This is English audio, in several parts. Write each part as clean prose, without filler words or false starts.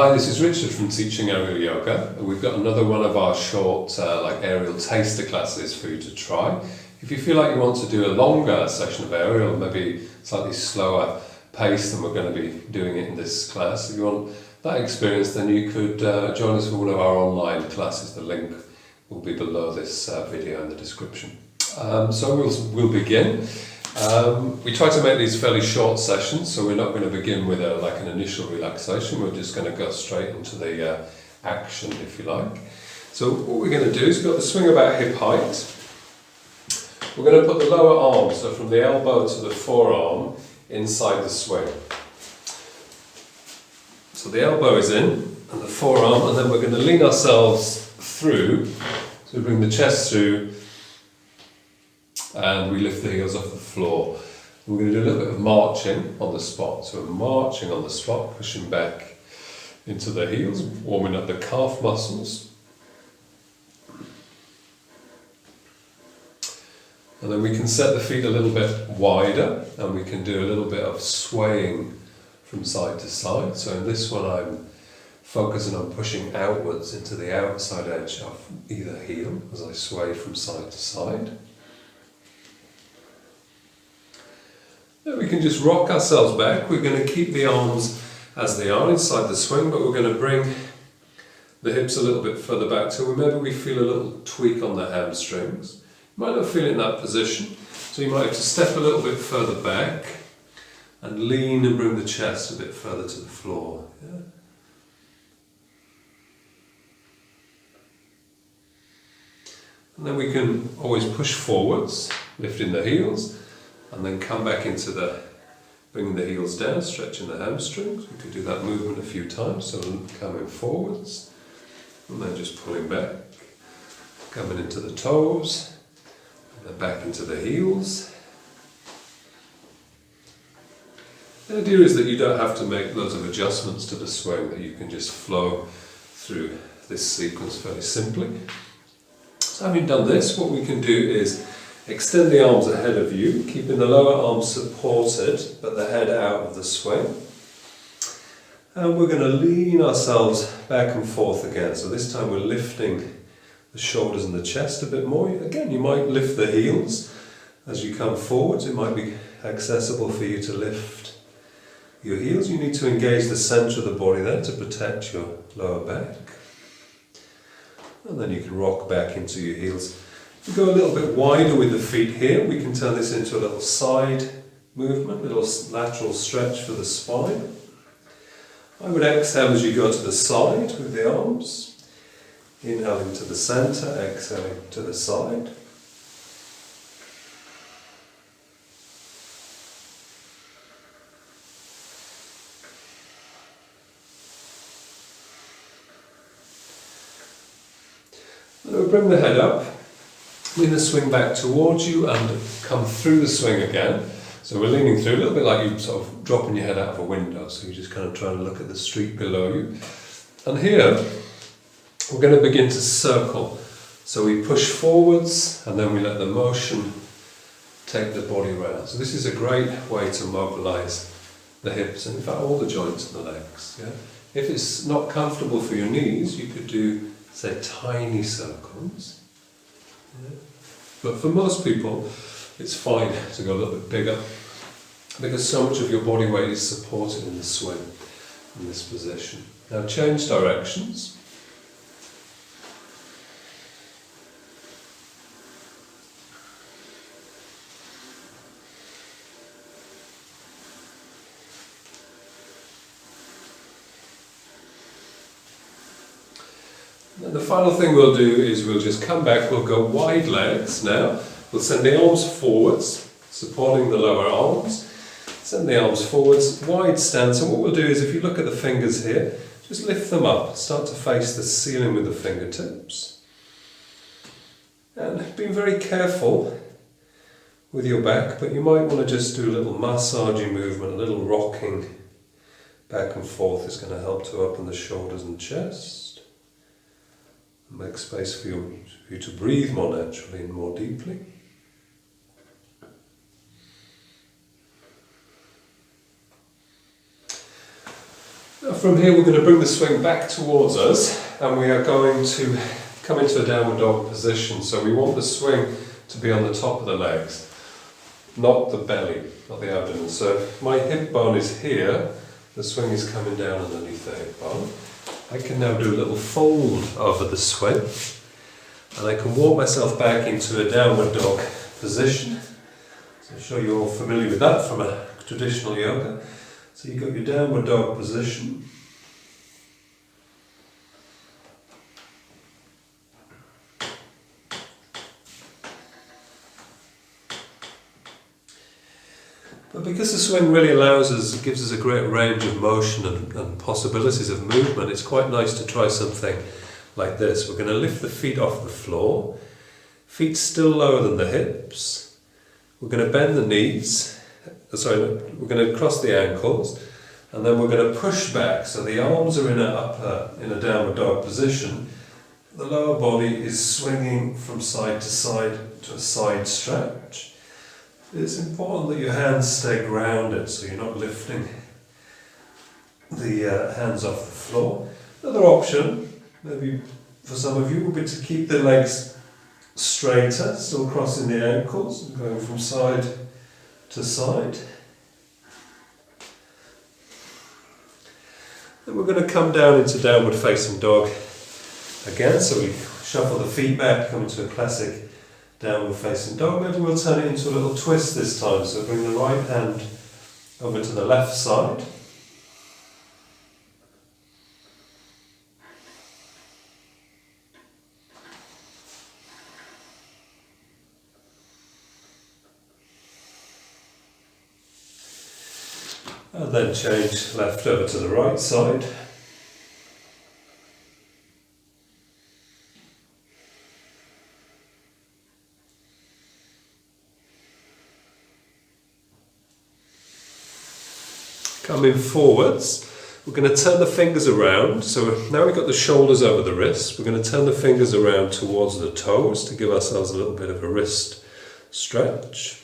Hi, this is Richard from Teaching Aerial Yoga. We've got another one of our short aerial taster classes for you to try. If you feel like you want to do a longer session of aerial, maybe slightly slower pace than we're going to be doing it in this class, if you want that experience, then you could join us for one of our online classes. The link will be below this video in the description. So we'll begin. We try to make these fairly short sessions, so we're not going to begin with like an initial relaxation. We're just going to go straight into the action, if you like. So what we're going to do is we've got the swing about hip height. We're going to put the lower arm, so from the elbow to the forearm, inside the swing. So the elbow is in, and the forearm, and then we're going to lean ourselves through. So we bring the chest through, and we lift the heels off the floor. We're going to do a little bit of marching on the spot. So we're marching on the spot, pushing back into the heels, warming up the calf muscles. And then we can set the feet a little bit wider, and we can do a little bit of swaying from side to side. So in this one I'm focusing on pushing outwards into the outside edge of either heel as I sway from side to side. Then we can just rock ourselves back. We're going to keep the arms as they are inside the swing, but we're going to bring the hips a little bit further back till maybe we feel a little tweak on the hamstrings. You might not feel it in that position, so you might have to step a little bit further back and lean and bring the chest a bit further to the floor. Yeah? And then we can always push forwards, lifting the heels, and then come back into bringing the heels down, stretching the hamstrings. We could do that movement a few times, so coming forwards, and then just pulling back, coming into the toes, and then back into the heels. The idea is that you don't have to make loads of adjustments to the swing, that you can just flow through this sequence fairly simply. So having done this, what we can do is extend the arms ahead of you, keeping the lower arms supported, but the head out of the swing. And we're going to lean ourselves back and forth again. So this time we're lifting the shoulders and the chest a bit more. Again, you might lift the heels as you come forwards. It might be accessible for you to lift your heels. You need to engage the centre of the body there to protect your lower back. And then you can rock back into your heels. We go a little bit wider with the feet here. We can turn this into a little side movement, a little lateral stretch for the spine. I would exhale as you go to the side with the arms. Inhaling to the centre, exhaling to the side. Then we'll bring the head up. Lean the swing back towards you and come through the swing again. So we're leaning through a little bit like you sort of dropping your head out of a window. So you're just kind of trying to look at the street below you. And here we're going to begin to circle. So we push forwards and then we let the motion take the body around. So this is a great way to mobilize the hips and in fact all the joints in the legs. Yeah? If it's not comfortable for your knees, you could do, say, tiny circles. Yeah. But for most people, it's fine to go a little bit bigger because so much of your body weight is supported in the swing, in this position. Now change directions. And the final thing we'll do is we'll just come back, we'll go wide legs now. We'll send the arms forwards, supporting the lower arms. Send the arms forwards, wide stance. And what we'll do is, if you look at the fingers here, just lift them up. Start to face the ceiling with the fingertips. And be very careful with your back, but you might want to just do a little massaging movement, a little rocking back and forth is going to help to open the shoulders and chest. Make space for you to breathe more naturally and more deeply. Now from here we're going to bring the swing back towards us, and we are going to come into a downward dog position. So we want the swing to be on the top of the legs, not the belly, not the abdomen. So if my hip bone is here, the swing is coming down underneath the hip bone. I can now do a little fold over the swing, and I can walk myself back into a downward dog position. So I'm sure you're all familiar with that from a traditional yoga. So you've got your downward dog position. But because the swing really allows us, gives us a great range of motion and possibilities of movement, it's quite nice to try something like this. We're going to lift the feet off the floor, feet still lower than the hips. We're going to bend the knees, we're going to cross the ankles, and then we're going to push back. So the arms are in a downward dog position. The lower body is swinging from side to side to a side stretch. It's important that your hands stay grounded, so you're not lifting the hands off the floor. Another option, maybe for some of you, would be to keep the legs straighter, still crossing the ankles and going from side to side. Then we're going to come down into downward facing dog again, so we shuffle the feet back, come into a classic downward facing dog. Maybe we'll turn it into a little twist this time, so bring the right hand over to the left side. And then change left over to the right side. Coming forwards, we're going to turn the fingers around. So now we've got the shoulders over the wrists, we're going to turn the fingers around towards the toes to give ourselves a little bit of a wrist stretch.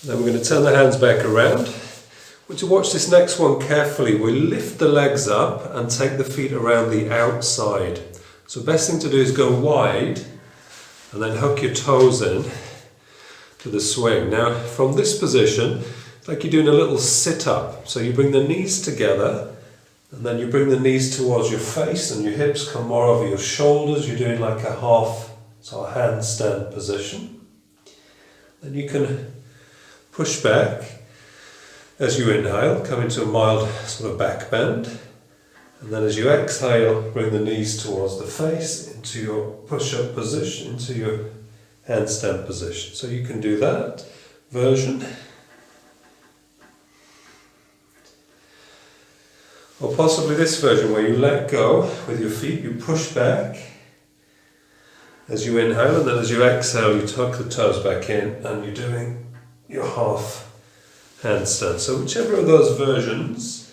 Then we're going to turn the hands back around. We're to watch this next one carefully. We lift the legs up and take the feet around the outside. So best thing to do is go wide and then hook your toes in to the swing. Now from this position, it's like you're doing a little sit-up. So you bring the knees together and then you bring the knees towards your face and your hips come more over your shoulders. You're doing like a half sort of handstand position. Then you can push back as you inhale, come into a mild sort of back bend, and then as you exhale, bring the knees towards the face into your push-up position, into your handstand position. So you can do that version, or possibly this version where you let go with your feet, you push back as you inhale, and then as you exhale, you tuck the toes back in, and you're doing your half handstand. So whichever of those versions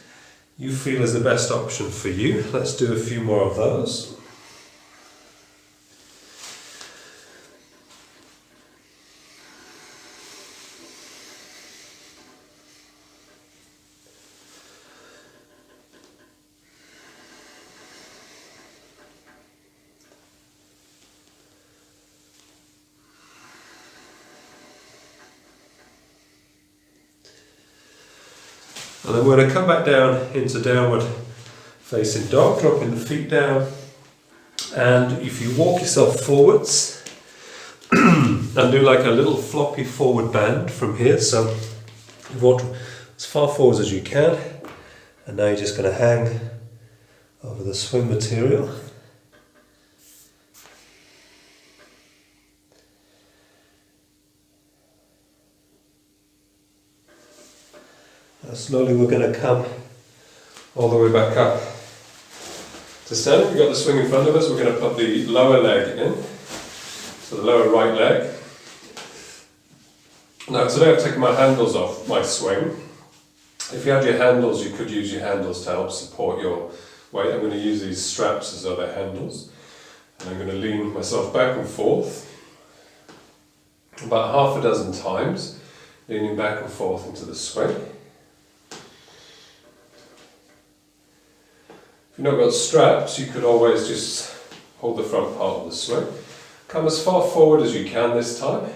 you feel is the best option for you. Let's do a few more of those. And then we're going to come back down into downward facing dog, dropping the feet down. And if you walk yourself forwards and do like a little floppy forward bend from here, so you walk as far forwards as you can, and now you're just going to hang over the swing material. Slowly we're going to come all the way back up to standing. We've got the swing in front of us. We're going to put the lower leg in, so the lower right leg. Now today I've taken my handles off my swing. If you had your handles, you could use your handles to help support your weight. I'm going to use these straps as other handles. And I'm going to lean myself back and forth about half a dozen times, leaning back and forth into the swing. If you've not got straps, you could always just hold the front part of the swing. Come as far forward as you can this time,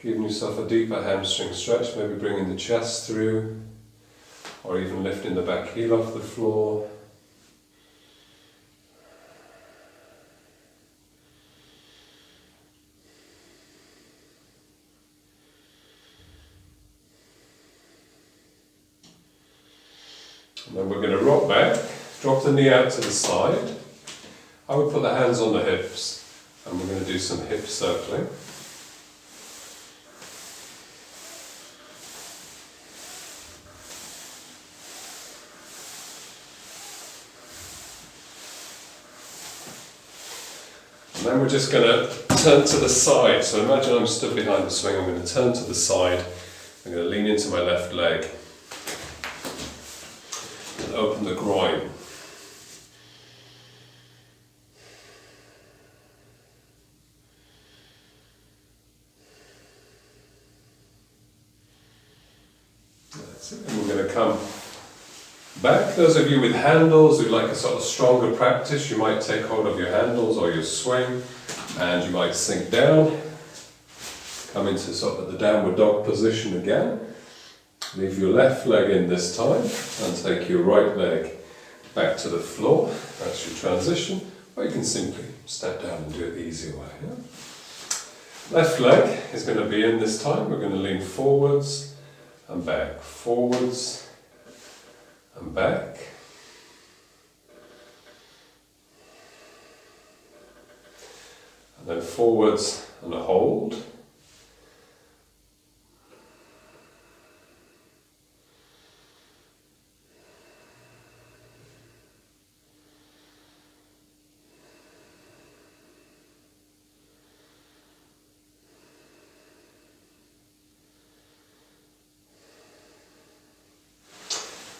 giving yourself a deeper hamstring stretch, maybe bringing the chest through, or even lifting the back heel off the floor. And then we're going to rock back, drop the knee out to the side. I would put the hands on the hips, and we're going to do some hip circling. And then we're just going to turn to the side. So imagine I'm stood behind the swing, I'm going to turn to the side, I'm going to lean into my left leg and open the groin. That's it. And we're going to come back. Those of you with handles who like a sort of stronger practice, you might take hold of your handles or your swing and you might sink down. Come into sort of the downward dog position again. Leave your left leg in this time and take your right leg back to the floor. That's your transition. Or you can simply step down and do it the easier way. Yeah? Left leg is going to be in this time. We're going to lean forwards and back, forwards and back. And then forwards and a hold.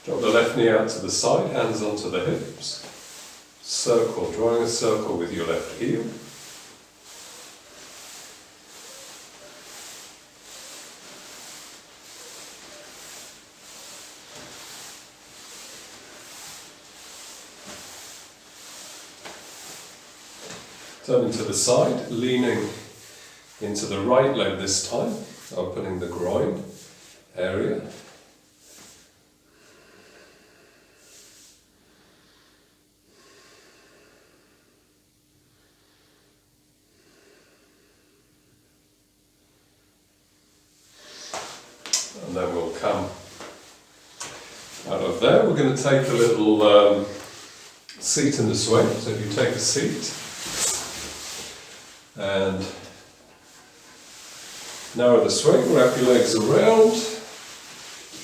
Drop the left knee out to the side, hands onto the hips. Circle, drawing a circle with your left heel. Turning to the side, leaning into the right leg this time, opening the groin area. And then we'll come out of there. We're going to take a little seat in the swing. So if you take a seat and narrow the swing, wrap your legs around,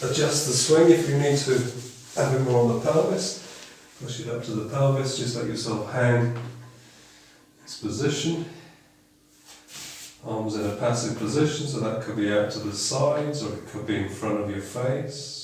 adjust the swing if you need to have it more on the pelvis, push it up to the pelvis, just let yourself hang this position. Arms in a passive position, so that could be out to the sides or it could be in front of your face.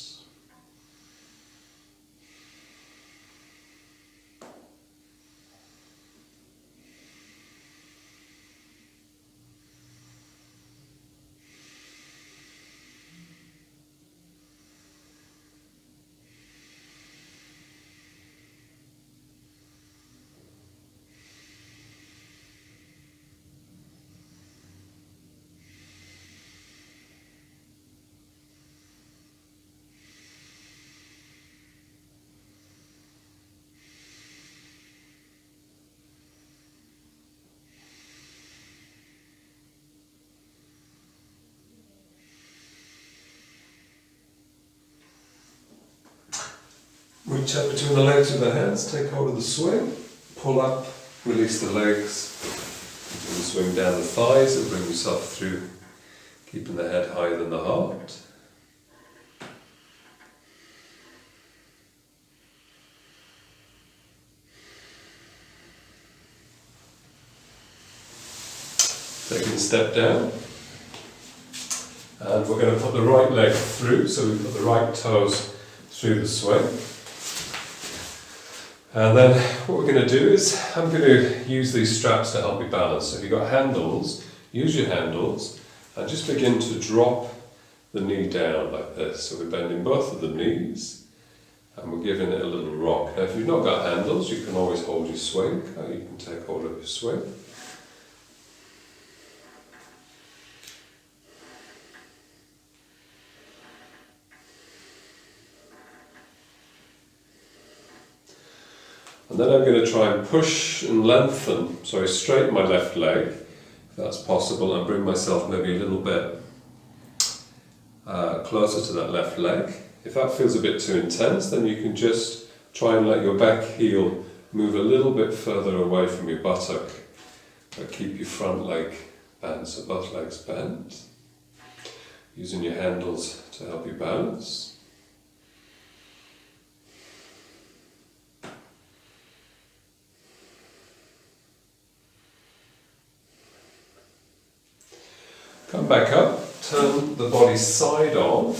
Reach out between the legs with the hands, take hold of the swing, pull up, release the legs, and the swing down the thighs and bring yourself through, keeping the head higher than the heart. Taking a step down, and we're going to put the right leg through, so we put the right toes through the swing. And then what we're going to do is I'm going to use these straps to help you balance. So if you've got handles, use your handles and just begin to drop the knee down like this. So we're bending both of the knees and we're giving it a little rock. Now if you've not got handles, you can always hold your swing. You can take hold of your swing. And then I'm going to try and push and straighten my left leg, if that's possible, and bring myself maybe a little bit closer to that left leg. If that feels a bit too intense, then you can just try and let your back heel move a little bit further away from your buttock, but keep your front leg bent, so both legs bent. Using your handles to help you balance. Come back up, turn the body side on.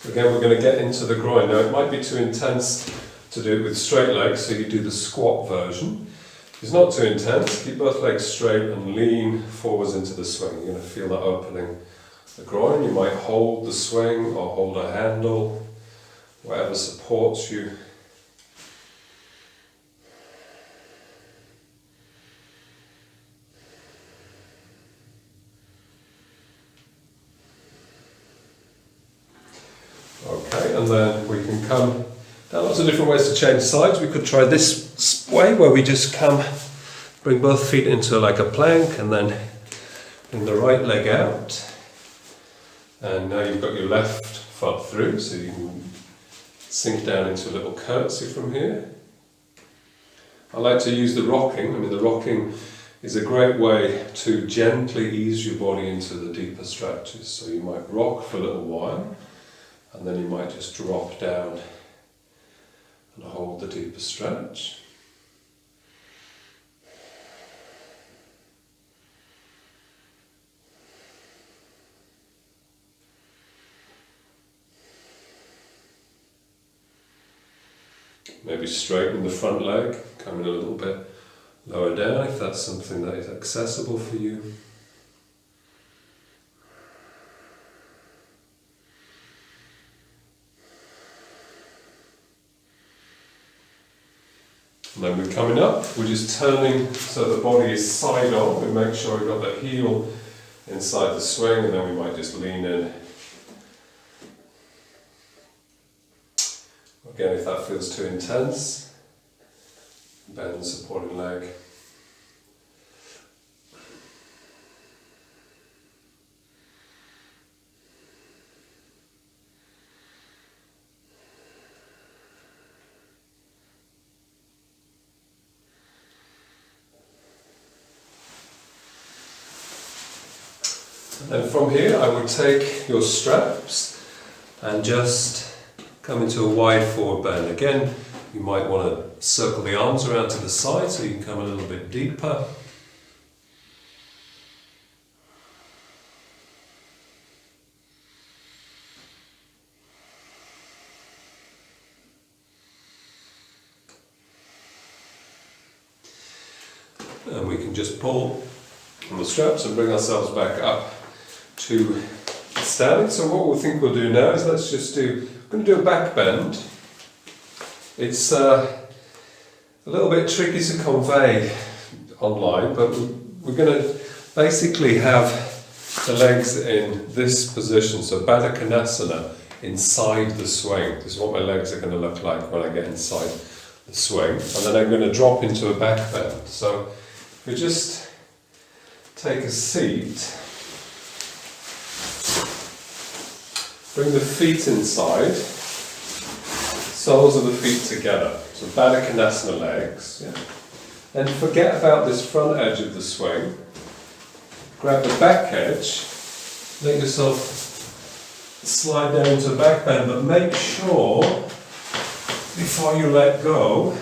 Again, we're going to get into the groin. Now it might be too intense to do it with straight legs, so you do the squat version. If it's not too intense, keep both legs straight and lean forwards into the swing. You're going to feel that opening the groin. You might hold the swing or hold a handle, whatever supports you. Okay, and then we can come down. Lots of different ways to change sides. We could try this way where we just bring both feet into like a plank and then bring the right leg out. And now you've got your left foot through, so you can sink down into a little curtsy from here. I like to use the rocking. I mean, the rocking is a great way to gently ease your body into the deeper stretches. So you might rock for a little while, and then you might just drop down and hold the deeper stretch. Maybe straighten the front leg, coming a little bit lower down if that's something that is accessible for you. And then we're coming up, we're just turning so the body is side on. We make sure we've got the heel inside the swing, and then we might just lean in. Again, if that feels too intense, bend the supporting leg. And from here I would take your straps and just come into a wide forward bend. Again, you might want to circle the arms around to the side so you can come a little bit deeper. And we can just pull on the straps and bring ourselves back up to standing. So what we think we'll do now is we're going to do a back bend. It's a little bit tricky to convey online, but we're going to basically have the legs in this position, so Baddha Konasana, inside the swing. This is what my legs are going to look like when I get inside the swing, and then I'm going to drop into a back bend. So if we just take a seat, bring the feet inside, soles of the feet together, so Baddha Konasana legs. Yeah. Then forget about this front edge of the swing, grab the back edge, let yourself slide down to a back bend, but make sure before you let go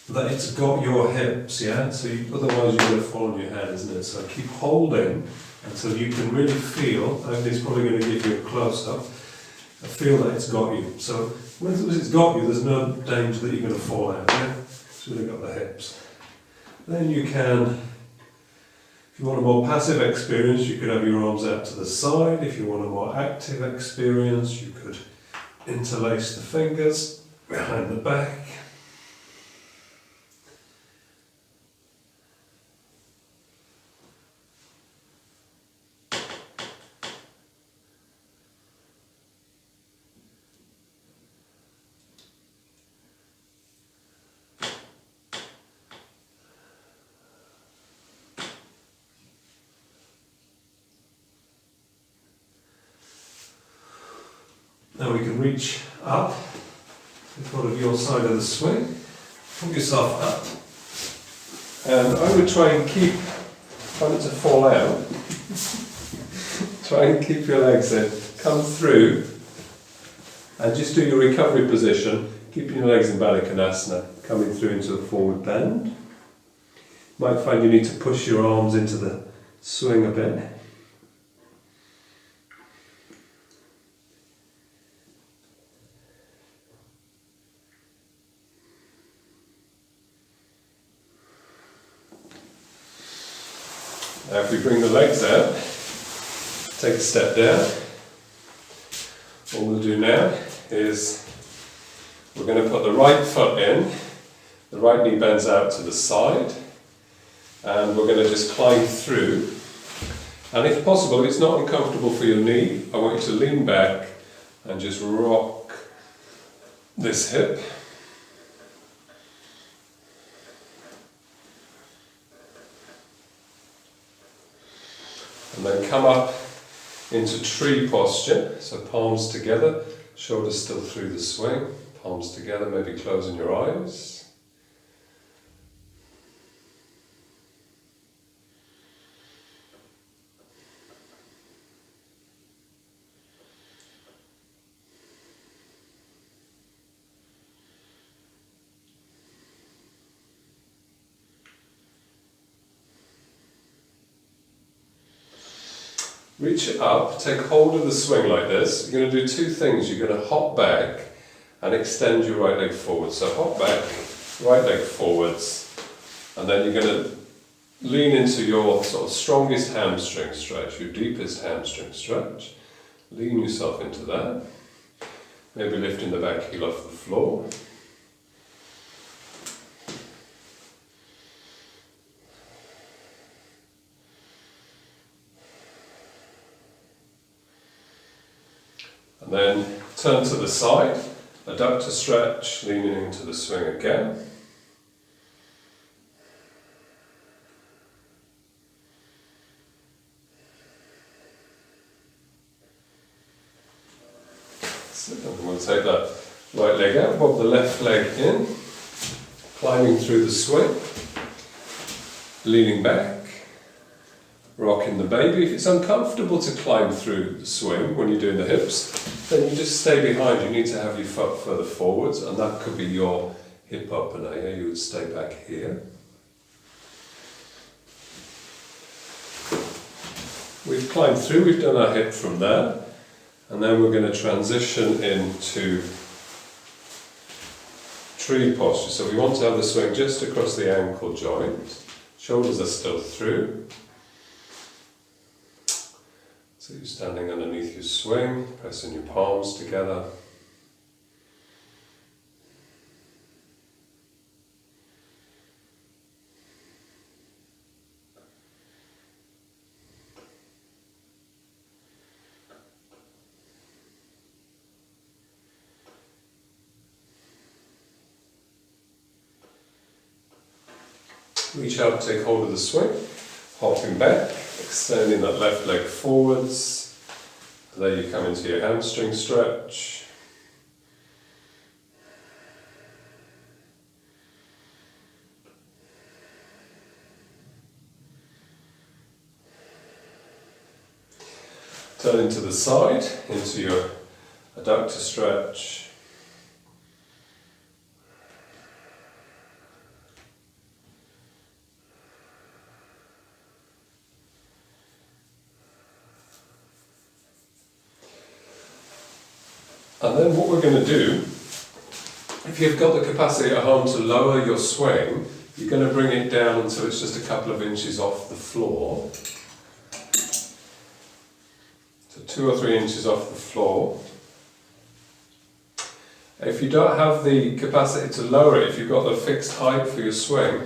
that it's got your hips, yeah? So otherwise you're going to fall on your head, isn't it? So keep holding until you can really feel, and it's probably going to give you a close-up, a feel that it's got you. So once it's got you, there's no danger that you're going to fall out. Yeah? So we've got the hips. Then you can, if you want a more passive experience, you could have your arms out to the side. If you want a more active experience, you could interlace the fingers behind the back. Now we can reach up with one of your side of the swing, pull yourself up, and I would try and keep, try not to fall out, try and keep your legs in, come through, and just do your recovery position, keeping your legs in Baddha Konasana, coming through into a forward bend. You might find you need to push your arms into the swing a bit. Now if we bring the legs out, take a step down, what we'll do now is we're going to put the right foot in, the right knee bends out to the side, and we're going to just climb through. And if possible, if it's not uncomfortable for your knee, I want you to lean back and just rock this hip. And then come up into tree posture, so palms together, shoulders still through the swing, palms together, maybe closing your eyes. Reach it up, take hold of the swing like this. You're going to do two things. You're going to hop back and extend your right leg forward. So hop back, right leg forwards, and then you're going to lean into your sort of strongest hamstring stretch, your deepest hamstring stretch. Lean yourself into that. Maybe lifting the back heel off the floor. And then turn to the side, adductor stretch, leaning into the swing again. So we'll take that right leg out, bob the left leg in, climbing through the swing, leaning back. Rocking the baby. If it's uncomfortable to climb through the swing when you're doing the hips, then you just stay behind. You need to have your foot further forwards, and that could be your hip opener. Yeah? You would stay back here. We've climbed through, we've done our hip from there, and then we're going to transition into tree posture. So we want to have the swing just across the ankle joint. Shoulders are still through. So you're standing underneath your swing, pressing your palms together. Reach out, take hold of the swing, hopping back, extending that left leg forwards. There you come into your hamstring stretch. Turning to the side, into your adductor stretch. And then what we're going to do, if you've got the capacity at home to lower your swing, you're going to bring it down until it's just a couple of inches off the floor. So 2 or 3 inches off the floor. If you don't have the capacity to lower it, if you've got the fixed height for your swing,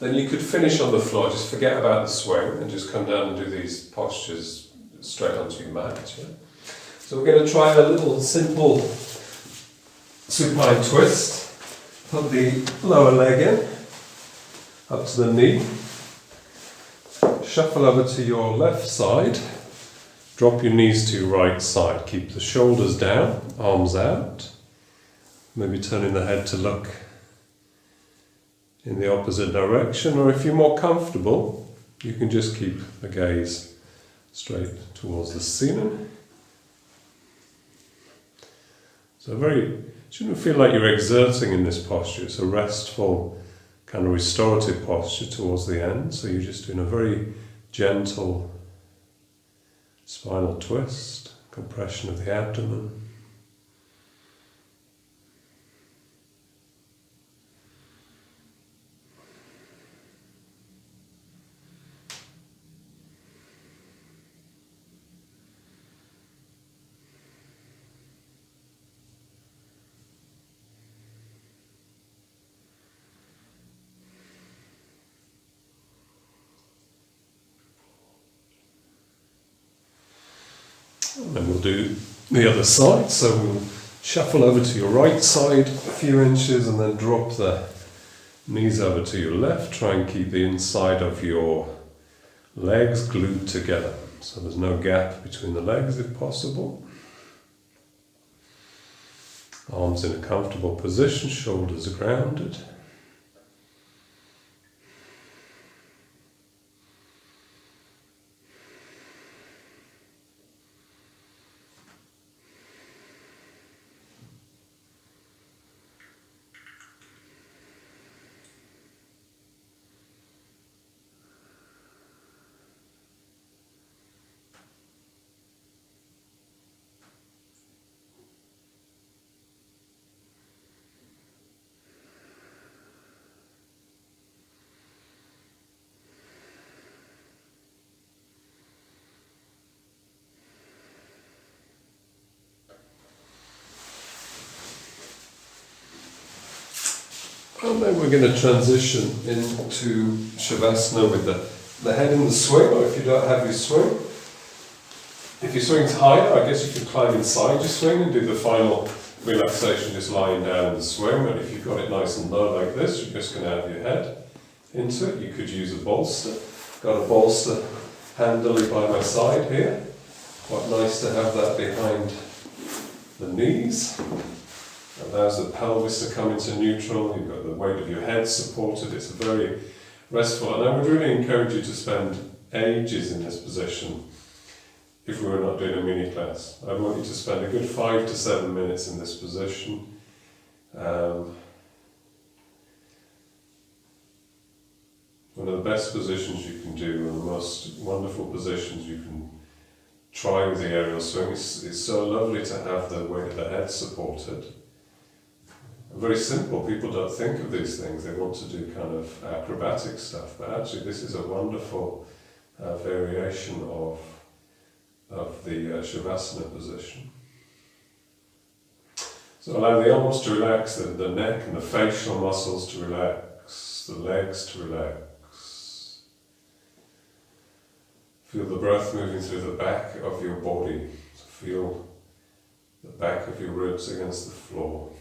then you could finish on the floor, just forget about the swing and just come down and do these postures straight onto your mat. Yeah? So we're going to try a little simple supine twist. Put the lower leg in, up to the knee. Shuffle over to your left side. Drop your knees to your right side. Keep the shoulders down, arms out. Maybe turning the head to look in the opposite direction, or if you're more comfortable, you can just keep the gaze straight towards the ceiling. So shouldn't feel like you're exerting in this posture. It's a restful, kind of restorative posture towards the end. So you're just doing a very gentle spinal twist, compression of the abdomen. And then we'll do the other side, so we'll shuffle over to your right side a few inches and then drop the knees over to your left. Try and keep the inside of your legs glued together, so there's no gap between the legs if possible. Arms in a comfortable position, shoulders grounded. And then we're going to transition into Shavasana with the head in the swing, or if you don't have your swing. If your swing's higher, I guess you could climb inside your swing and do the final relaxation just lying down in the swing. And if you've got it nice and low like this, you're just going to have your head into it. You could use a bolster. Got a bolster handily by my side here. Quite nice to have that behind the knees. Allows the pelvis to come into neutral. You've got the weight of your head supported. It's very restful, and I would really encourage you to spend ages in this position if we were not doing a mini class. I want you to spend a good 5 to 7 minutes in this position. One of the best positions you can do, one of the most wonderful positions you can try with the aerial swing. It's so lovely to have the weight of the head supported. Very simple, people don't think of these things, they want to do kind of acrobatic stuff, but actually this is a wonderful variation of the Shavasana position. So allow the elbows to relax, the neck and the facial muscles to relax, the legs to relax. Feel the breath moving through the back of your body, so feel the back of your ribs against the floor.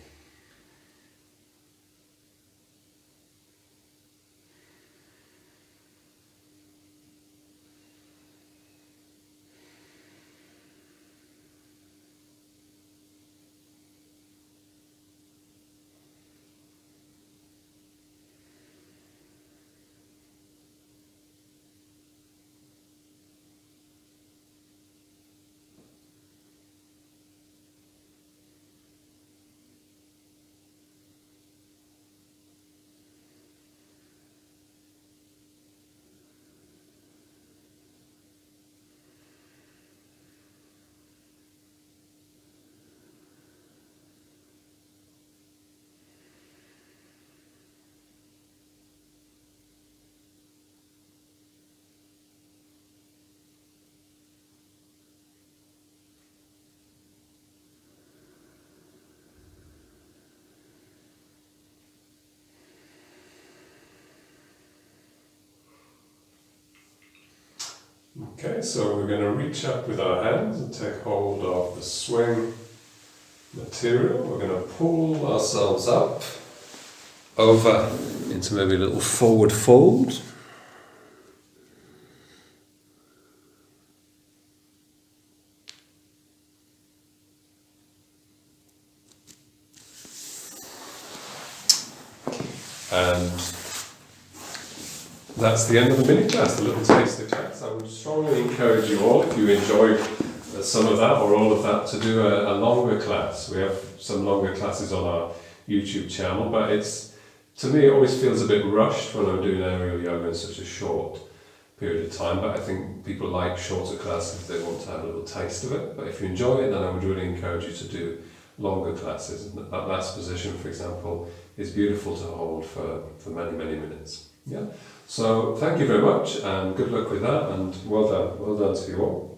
Okay, so we're going to reach up with our hands and take hold of the swing material. We're going to pull ourselves up over into maybe a little forward fold. And that's the end of the mini class, the little taster class. I would strongly encourage you all, if you enjoyed some of that or all of that, to do a longer class. We have some longer classes on our YouTube channel, but to me it always feels a bit rushed when I'm doing aerial yoga in such a short period of time, but I think people like shorter classes if they want to have a little taste of it. But if you enjoy it, then I would really encourage you to do longer classes. And that last position, for example, is beautiful to hold for many, many minutes. Yeah. So thank you very much and good luck with that, and well done to you all.